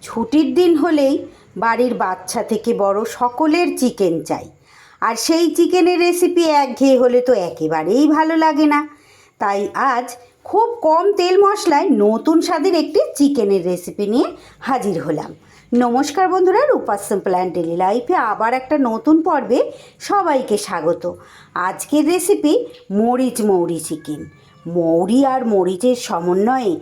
ছুটির দিন হলেই বাড়ির বাচ্চা থেকে বড় সকলের চিকেন চাই। আর সেই চিকেনের রেসিপি একঘেয়ে হলে তো একেবারেই ভালো লাগে না। তাই আজ খুব কম তেল মশলায় নতুন স্বাদের একটি চিকেনের রেসিপি নিয়ে হাজির হলাম। নমস্কার বন্ধুরা, রূপা সিম্পল অ্যান্ড ডেলি লাইফে আবার একটা নতুন পর্বে সবাইকে স্বাগত। আজকের রেসিপি মরিচ মৌরি চিকেন। মৌরি আর মরিচের সমন্বয়ে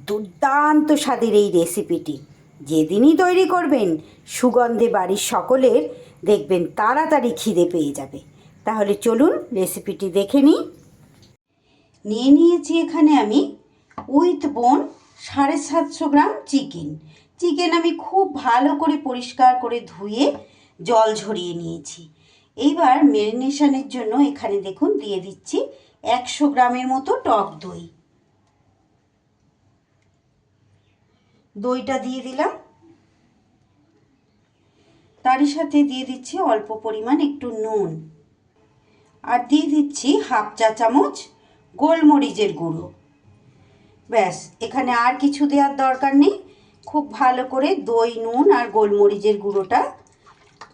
দুর্দান্ত স্বাদের এই রেসিপিটি যেদিনই তৈরি করবেন সুগন্ধে বাড়ির সকলের দেখবেন তাড়াতাড়ি খিদে পেয়ে যাবে। তাহলে চলুন রেসিপিটি দেখে নিই। নিয়ে নিয়েছি এখানে আমি উইথ বোন 750 গ্রাম চিকেন আমি খুব ভালো করে পরিষ্কার করে ধুয়ে জল ঝরিয়ে নিয়েছি। এইবার ম্যারিনেশনের জন্য এখানে দেখুন দিয়ে দিচ্ছি 100 গ্রামের মতো টক দইটা দিয়ে দিলাম। তারই সাথে দিয়ে দিচ্ছি অল্প পরিমাণ একটু নুন, আর দিয়ে দিচ্ছি হাফ চা চামচ গোলমরিচের গুঁড়ো। ব্যাস, এখানে আর কিছু দেওয়ার দরকার নেই। খুব ভালো করে দই, নুন আর গোলমরিচের গুঁড়োটা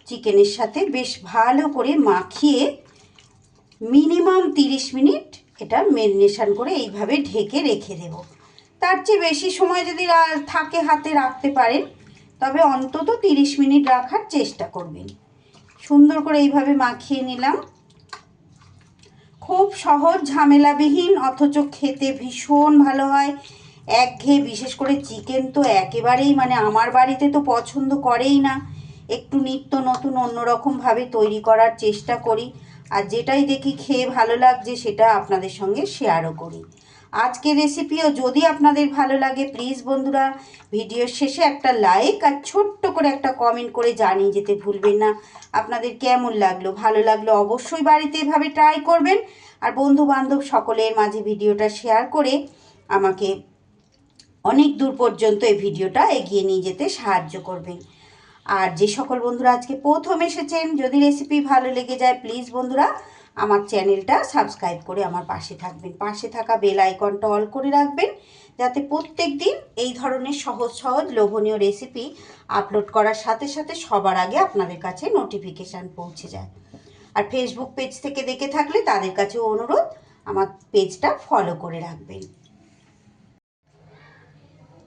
চিকেনের সাথে বেশ ভালো করে মাখিয়ে মিনিমাম 30 মিনিট এটা ম্যারিনেশন করে এইভাবে ঢেকে রেখে দেব। তার চেয়ে বেশি সময় যদি থাকে হাতে রাখতে পারেন, তবে অন্তত 30 মিনিট রাখার চেষ্টা করবেন। সুন্দর করে এইভাবে মাখিয়ে নিলাম। খুব সহজ, ঝামেলাবিহীন, অথচ খেতে ভীষণ ভালো হয়। একঘেয়ে বিশেষ করে চিকেন তো একেবারেই আমার বাড়িতে তো পছন্দ করেই না। একটু নিত্য নতুন অন্যরকমভাবে তৈরি করার চেষ্টা করি, আর যেটাই দেখি খেয়ে ভালো লাগছে সেটা আপনাদের সঙ্গে শেয়ারও করি। আজকের রেসিপিও যদি আপনাদের ভালো লাগে, প্লিজ বন্ধুরা ভিডিওর শেষে একটা লাইক আর ছোট্ট করে একটা কমেন্ট করে জানিয়ে যেতে ভুলবেন না আপনাদের কেমন লাগলো। ভালো লাগলো অবশ্যই বাড়িতে এভাবে ট্রাই করবেন, আর বন্ধু বান্ধব সকলের মাঝে ভিডিওটা শেয়ার করে আমাকে অনেক দূর পর্যন্ত এই ভিডিওটা এগিয়ে নিয়ে যেতে সাহায্য করবেন। আর যে সকল বন্ধুরা আজকে প্রথম এসেছেন, যদি রেসিপি ভালো লেগে যায় প্লিজ বন্ধুরা আমার চ্যানেলটা সাবস্ক্রাইব করে আমার পাশে থাকবেন। পাশে থাকা বেল আইকনটা অল করে রাখবেন, যাতে প্রত্যেক দিন এই ধরনের সহজ সহজ লোভনীয় রেসিপি আপলোড করার সাথে সাথে সবার আগে আপনাদের কাছে নোটিফিকেশান পৌঁছে যায়। আর ফেসবুক পেজ থেকে দেখে থাকলে তাদের কাছেও অনুরোধ আমার পেজটা ফলো করে রাখবেন।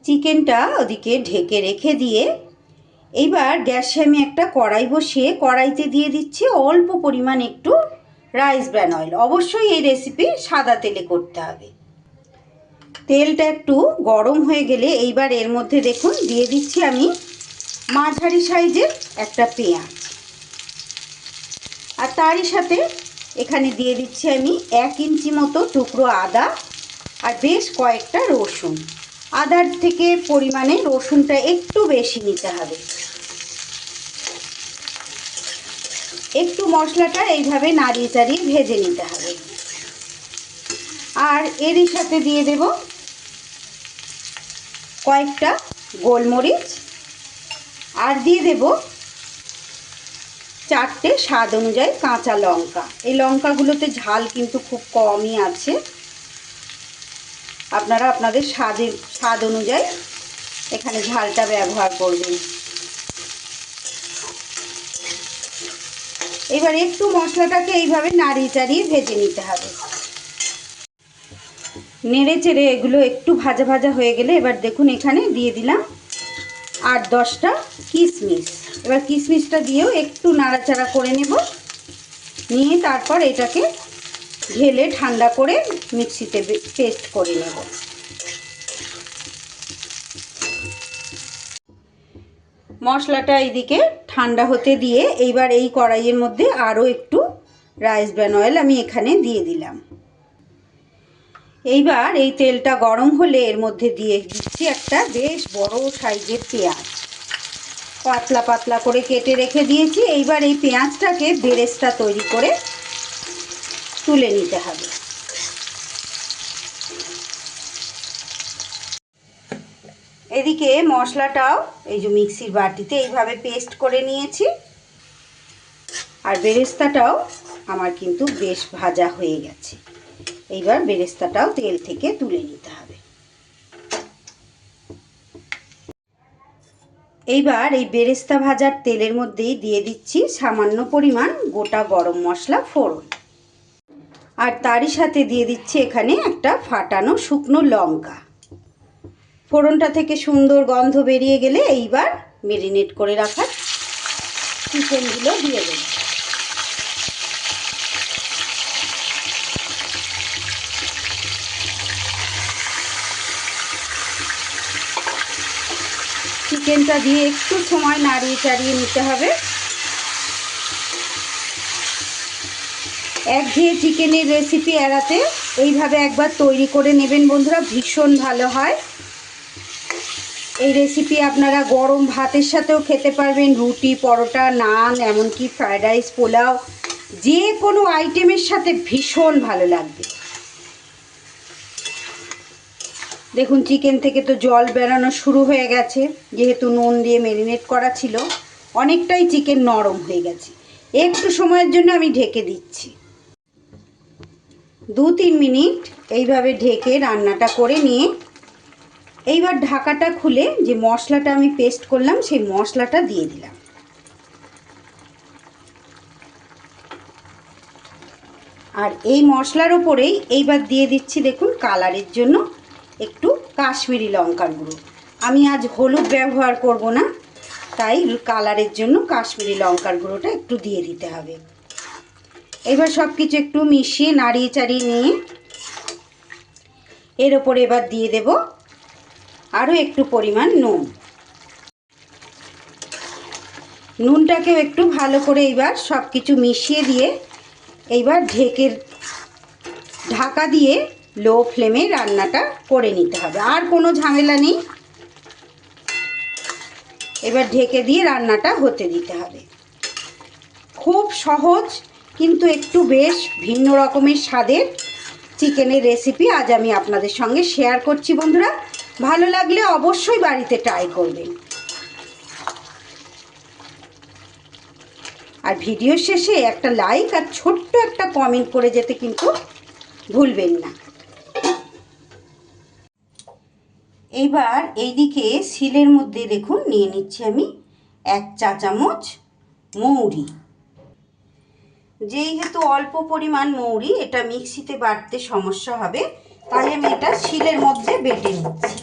চিকেনটা ওদিকে ঢেকে রেখে দিয়ে এইবার গ্যাসে আমি একটা কড়াই বসিয়ে কড়াইতে দিয়ে দিচ্ছি অল্প পরিমাণ একটু রাইস ব্র্যান অয়েল। অবশ্যই এই রেসিপি সাদা তেলে করতে হবে। তেলটা একটু গরম হয়ে গেলে এইবার এর মধ্যে দেখুন দিয়ে দিচ্ছি আমি মাঝারি সাইজের একটা পেঁয়াজ, আর তারই সাথে এখানে দিয়ে দিচ্ছি আমি 1 ইঞ্চি মতো টুকরো আদা আর বেশ কয়েকটা রসুন। আদার থেকে পরিমাণে রসুনটা একটু বেশি নিতে হবে। একটু মশলাটা এইভাবে নাড়িয়ে চাড়িয়ে ভেজে নিতে হবে। আর এরই সাথে দিয়ে দেব কয়েকটা গোলমরিচ, আর দিয়ে দেব 4টে স্বাদ অনুযায়ী কাঁচা লঙ্কা। এই লঙ্কাগুলোতে ঝাল কিন্তু খুব কমই আছে, আপনারা আপনাদের স্বাদ অনুযায়ী এখানে ঝালটা ব্যবহার করবেন। এবার একটু মশলাটাকে এইভাবে নাড়িয়ে চাড়িয়ে ভেজে নিতে হবে। নেড়ে চেড়ে এগুলো একটু ভাজা ভাজা হয়ে গেলে এবার দেখুন এখানে দিয়ে দিলাম 8-10টা কিশমিশ। এবার কিশমিশটা দিয়েও একটু নাড়াচাড়া করে নেব, নিয়ে তারপর এটাকে ঢেলে ঠান্ডা করে মিক্সিতে পেস্ট করে নেব। মশলাটা এইদিকে ঠান্ডা হতে দিয়ে এইবার এই কড়াইয়ের মধ্যে আরও একটু রাইস ব্র্যান অয়েল আমি এখানে দিয়ে দিলাম। এইবার এই তেলটা গরম হলে এর মধ্যে দিয়ে দিচ্ছি একটা বেশ বড় সাইজের পেঁয়াজ, পাতলা পাতলা করে কেটে রেখে দিয়েছি। এইবার এই পেঁয়াজটাকে বেরেস্তা তৈরি করে তুলে নিতে হবে। এদিকে মশলাটাও এই যে মিক্সির বাটিতে এইভাবে পেস্ট করে নিয়েছি, আর বেরেস্তাটাও আমার কিন্তু বেশ ভাজা হয়ে গেছে। এইবার বেরেস্তাটাও তেল থেকে তুলে নিতে হবে। এইবার এই বেরেস্তা ভাজার তেলের মধ্যেই দিয়ে দিচ্ছি সামান্য পরিমাণ গোটা গরম মশলা ফোড়ন, আর তারই সাথে দিয়ে দিচ্ছি এখানে একটা ফাটানো শুকনো লঙ্কা। ফোড়নটা থেকে সুন্দর গন্ধ বেরিয়ে গেলে এইবার মেরিনেট করে রাখা চিকেনগুলো দিয়ে দেব। চিকেনটা দিয়ে একটু সময় নাড়িয়ে চাড়িয়ে নিতে হবে। একঘেয়ে চিকেনের রেসিপি এড়াতে এইভাবে একবার তৈরি করে নেবেন বন্ধুরা, ভীষণ ভালো হয়। এই রেসিপি আপনারা গরম ভাতের সাথেও খেতে পারবেন, রুটি, পরোটা, নান, এমনকি ফ্রায়েড রাইস, পোলাও, যে কোনো আইটেমের সাথে ভীষণ ভালো লাগবে। দেখুন চিকেন থেকে তো জল বেরানো শুরু হয়ে গেছে, যেহেতু নুন দিয়ে ম্যারিনেট করা ছিল অনেকটাই চিকেন নরম হয়ে গেছে। একটু সময়ের জন্য আমি ঢেকে দিচ্ছি। 2-3 মিনিট এইভাবে ঢেকে রান্নাটা করে নিয়ে এইবার ঢাকাটা খুলে যে মশলাটা আমি পেস্ট করলাম সেই মশলাটা দিয়ে দিলাম। আর এই মশলার ওপরেই এইবার দিয়ে দিচ্ছি দেখুন কালারের জন্য একটু কাশ্মীরি লঙ্কার গুঁড়ো। আমি আজ হলুদ ব্যবহার করব না, তাই কালারের জন্য কাশ্মীরি লঙ্কার গুঁড়োটা একটু দিয়ে দিতে হবে। এবার সব কিছু একটু মিশিয়ে নাড়িয়ে চাড়িয়ে নিয়ে এর ওপরে এবার দিয়ে দেব আরও একটু পরিমাণ নুন। নুনটাকেও একটু ভালো করে এইবার সব কিছু মিশিয়ে দিয়ে এইবার ঢাকা দিয়ে লো ফ্লেমে রান্নাটা করে নিতে হবে, আর কোনো ঝামেলা নেই। এবার ঢেকে দিয়ে রান্নাটা হতে দিতে হবে। খুব সহজ কিন্তু একটু বেশ ভিন্ন রকমের স্বাদের চিকেনের রেসিপি আজ আমি আপনাদের সঙ্গে শেয়ার করছি বন্ধুরা। ভালো লাগলে অবশ্যই বাড়িতে ট্রাই করবেন। আর ভিডিও শেষে একটা লাইক আর ছোট্ট একটা কমেন্ট করে যেতে কিন্তু ভুলবেন না। এইবার এইদিকে শিলের মধ্যে দেখুন নিয়ে নিচ্ছি আমি 1 চা চামচ মৌরি। যেহেতু অল্প পরিমাণ মৌরি, এটা মিক্সিতে বাটতে সমস্যা হবে, তাই আমি এটা শিলের মধ্যে বেটে নিচ্ছি।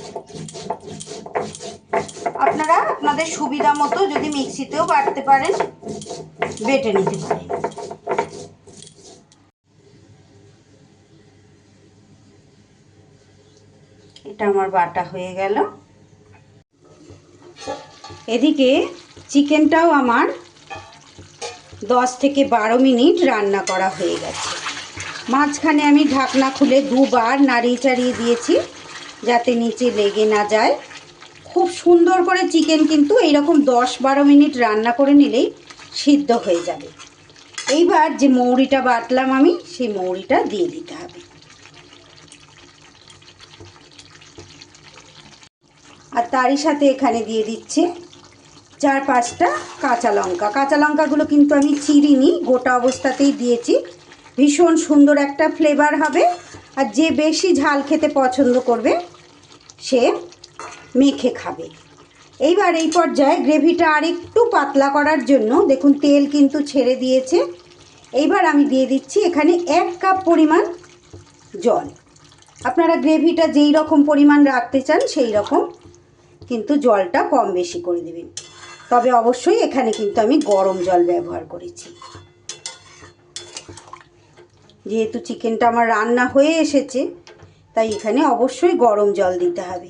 আপনারা আপনাদের সুবিধা মতো যদি মিক্সিতেও বাটতে পারেন বেটে নিতে পারেন। এটা আমার বাটা হয়ে গেল। এদিকে চিকেনটাও আমার 10 থেকে 12 মিনিট রান্না করা হয়ে গেছে। মাঝখানে আমি ঢাকনা খুলে 2 বার নাড়িয়ে চাড়িয়ে দিয়েছি যাতে নিচে লেগে না যায়। খুব সুন্দর করে চিকেন কিন্তু এইরকম 10-12 মিনিট রান্না করে নিলেই সিদ্ধ হয়ে যাবে। এইবার যে মৌরিটা বাটলাম আমি সেই মৌরিটা দিয়ে দিতে হবে। আর তারই সাথে এখানে দিয়ে দিচ্ছে 4-5টা কাঁচা লঙ্কা। কাঁচা লঙ্কাগুলো কিন্তু আমি চিরিনি, গোটা অবস্থাতেই দিয়েছি। ভীষণ সুন্দর একটা ফ্লেভার হবে। আর যে বেশি ঝাল খেতে পছন্দ করবে সে মেখে খাবে। এইবার এই পর্যায়ে গ্রেভিটা আর একটু পাতলা করার জন্য দেখুন তেল কিন্তু ছেড়ে দিয়েছে। এইবার আমি দিয়ে দিচ্ছি এখানে 1 কাপ পরিমাণ জল। আপনারা গ্রেভিটা যেই রকম পরিমাণ রাখতে চান সেই রকম কিন্তু জলটা কম বেশি করে দেবেন। তবে অবশ্যই এখানে কিন্তু আমি গরম জল ব্যবহার করেছি, যেহেতু চিকেনটা আমার রান্না হয়ে এসেছে তাই এখানে অবশ্যই গরম জল দিতে হবে।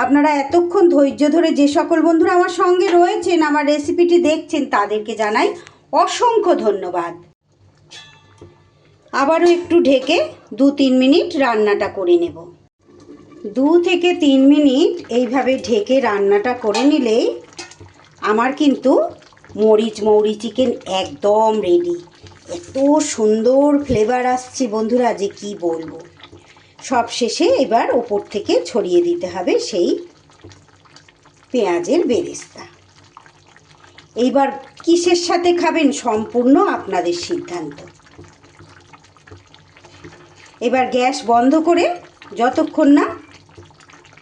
আপনারা এতক্ষণ ধৈর্য ধরে যে সকল বন্ধুরা আমার সঙ্গে রয়েছেন, আমার রেসিপিটি দেখছেন, তাদেরকে জানাই অসংখ্য ধন্যবাদ। আবারও একটু ঢেকে 2-3 মিনিট রান্নাটা করে নেব। 2 থেকে 3 মিনিট এইভাবে ঢেকে রান্নাটা করে নিলেই আমার কিন্তু মরিচ মৌরি চিকেন একদম রেডি। এত সুন্দর ফ্লেভার আসছে বন্ধুরা যে কি বলবো। সব শেষে এবার ওপর থেকে ছড়িয়ে দিতে হবে সেই পেঁয়াজের বেরেস্তা। এইবার কিসের সাথে খাবেন সম্পূর্ণ আপনাদের সিদ্ধান্ত। এবার গ্যাস বন্ধ করে যতক্ষণ না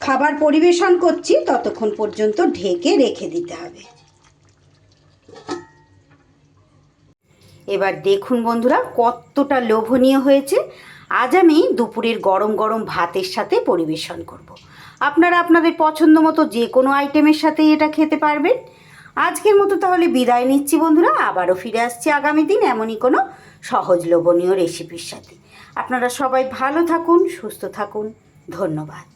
খাবার পরিবেশন করছি ততক্ষণ পর্যন্ত ঢেকে রেখে দিতে হবে। এবার দেখুন বন্ধুরা কতটা লোভনীয় হয়েছে। আজ আমি দুপুরের গরম গরম ভাতের সাথে পরিবেশন করব। আপনারা আপনাদের পছন্দ মতো যে কোনো আইটেমের সাথেই এটা খেতে পারবেন। আজকের মতো তাহলে বিদায় নিচ্ছি বন্ধুরা, আবারও ফিরে আসছি আগামী দিন এমনই কোনো সহজ লোভনীয় রেসিপির সাথে। আপনারা সবাই ভালো থাকুন, সুস্থ থাকুন, ধন্যবাদ।